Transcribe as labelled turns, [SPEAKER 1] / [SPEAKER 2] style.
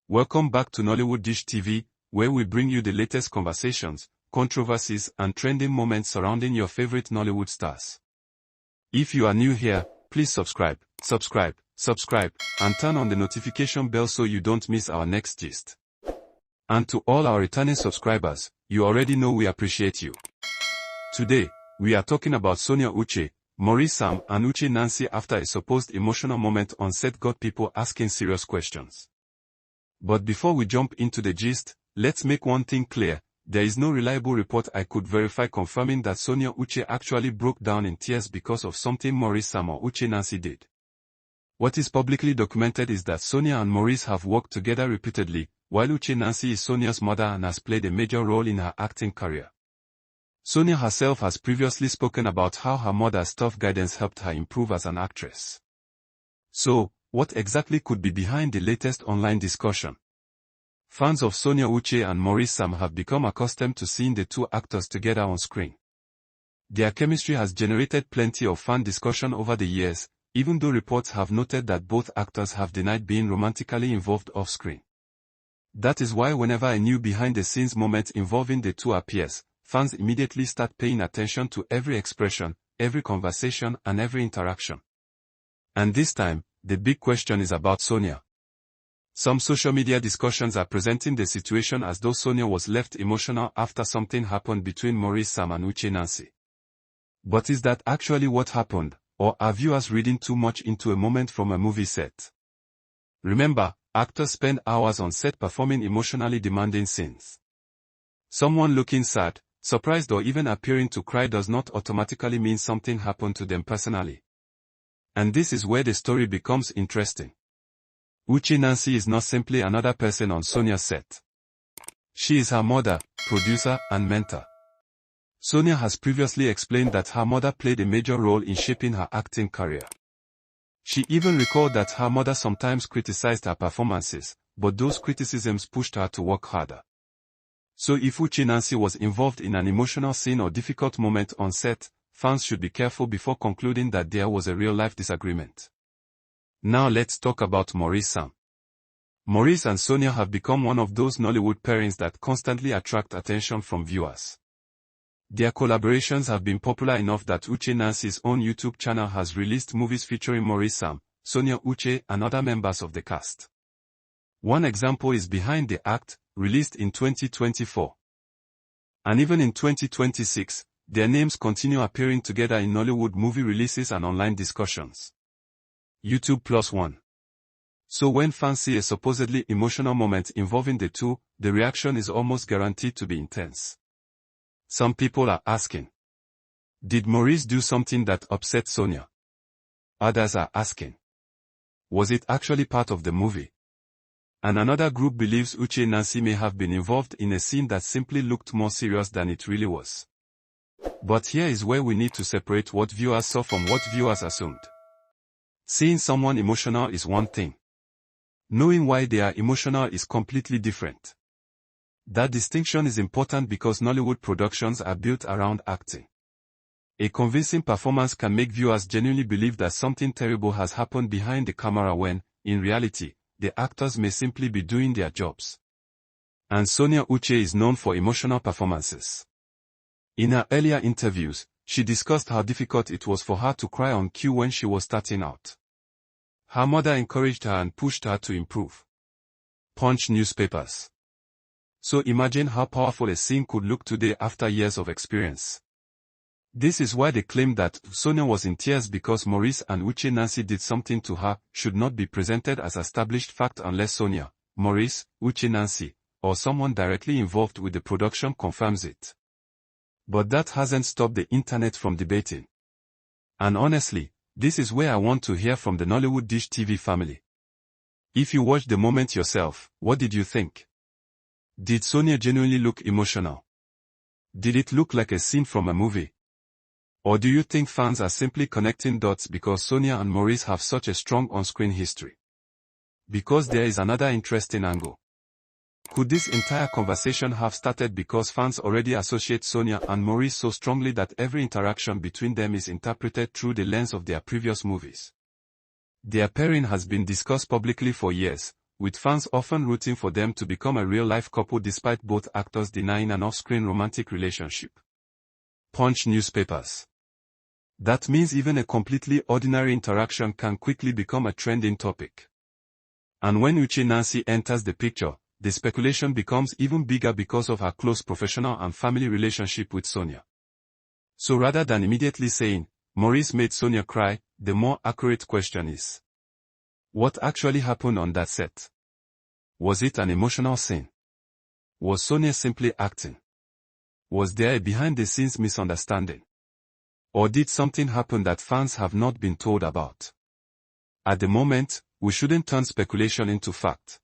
[SPEAKER 1] Welcome back to Nollywood Dish TV, where we bring you the latest conversations, controversies, and trending moments surrounding your favorite Nollywood stars. If you are new here, please subscribe, and turn on the notification bell so you don't miss our next gist. And to all our returning subscribers, you already know we appreciate you. Today, we are talking about Sonia Uche, Maurice and Uche Nancy after a supposed emotional moment on set got people asking serious questions. But before we jump into the gist, let's make one thing clear. There is no reliable report I could verify confirming that Sonia Uche actually broke down in tears because of something Maurice or Uche Nancy did. What is publicly documented is that Sonia and Maurice have worked together repeatedly, while Uche Nancy is Sonia's mother and has played a major role in her acting career. Sonia herself has previously spoken about how her mother's tough guidance helped her improve as an actress. So, what exactly could be behind the latest online discussion? Fans of Sonia Uche and Maurice have become accustomed to seeing the two actors together on screen. Their chemistry has generated plenty of fan discussion over the years, even though reports have noted that both actors have denied being romantically involved off-screen. That is why whenever a new behind-the-scenes moment involving the two appears, fans immediately start paying attention to every expression, every conversation, and every interaction. And this time, the big question is about Sonia. Some social media discussions are presenting the situation as though Sonia was left emotional after something happened between Maurice and Uche Nancy. But is that actually what happened, or are viewers reading too much into a moment from a movie set? Remember, actors spend hours on set performing emotionally demanding scenes. Someone looking sad, surprised, or even appearing to cry does not automatically mean something happened to them personally. And this is where the story becomes interesting. Uche Nancy is not simply another person on Sonia's set. She is her mother, producer, and mentor. Sonia has previously explained that her mother played a major role in shaping her acting career. She even recalled that her mother sometimes criticized her performances, but those criticisms pushed her to work harder. So if Uche Nancy was involved in an emotional scene or difficult moment on set, fans should be careful before concluding that there was a real-life disagreement. Now let's talk about Maurice. Maurice and Sonia have become one of those Nollywood pairings that constantly attract attention from viewers. Their collaborations have been popular enough that Uche Nancy's own YouTube channel has released movies featuring Maurice, Sonia Uche, and other members of the cast. One example is Behind the Act, released in 2024. And even in 2026, their names continue appearing together in Nollywood movie releases and online discussions. YouTube +1. So when fans see a supposedly emotional moment involving the two, the reaction is almost guaranteed to be intense. Some people are asking, did Maurice do something that upset Sonia? Others are asking, was it actually part of the movie? And another group believes Uche Nancy may have been involved in a scene that simply looked more serious than it really was. But here is where we need to separate what viewers saw from what viewers assumed. Seeing someone emotional is one thing. Knowing why they are emotional is completely different. That distinction is important because Nollywood productions are built around acting. A convincing performance can make viewers genuinely believe that something terrible has happened behind the camera when, in reality, the actors may simply be doing their jobs. And Sonia Uche is known for emotional performances. In her earlier interviews, she discussed how difficult it was for her to cry on cue when she was starting out. Her mother encouraged her and pushed her to improve. Punch newspapers. So imagine how powerful a scene could look today after years of experience. This is why the claim that Sonia was in tears because Maurice and Uche Nancy did something to her should not be presented as established fact unless Sonia, Maurice, Uche Nancy, or someone directly involved with the production confirms it. But that hasn't stopped the internet from debating. And honestly, this is where I want to hear from the Nollywood Dish TV family. If you watched the moment yourself, what did you think? Did Sonia genuinely look emotional? Did it look like a scene from a movie? Or do you think fans are simply connecting dots because Sonia and Maurice have such a strong on-screen history? Because there is another interesting angle. Could this entire conversation have started because fans already associate Sonia and Maurice so strongly that every interaction between them is interpreted through the lens of their previous movies? Their pairing has been discussed publicly for years, with fans often rooting for them to become a real-life couple despite both actors denying an off-screen romantic relationship. Punch newspapers. That means even a completely ordinary interaction can quickly become a trending topic. And when Uche Nancy enters the picture, the speculation becomes even bigger because of her close professional and family relationship with Sonia. So rather than immediately saying, Maurice made Sonia cry, the more accurate question is, what actually happened on that set? Was it an emotional scene? Was Sonia simply acting? Was there a behind-the-scenes misunderstanding? Or did something happen that fans have not been told about? At the moment, we shouldn't turn speculation into fact.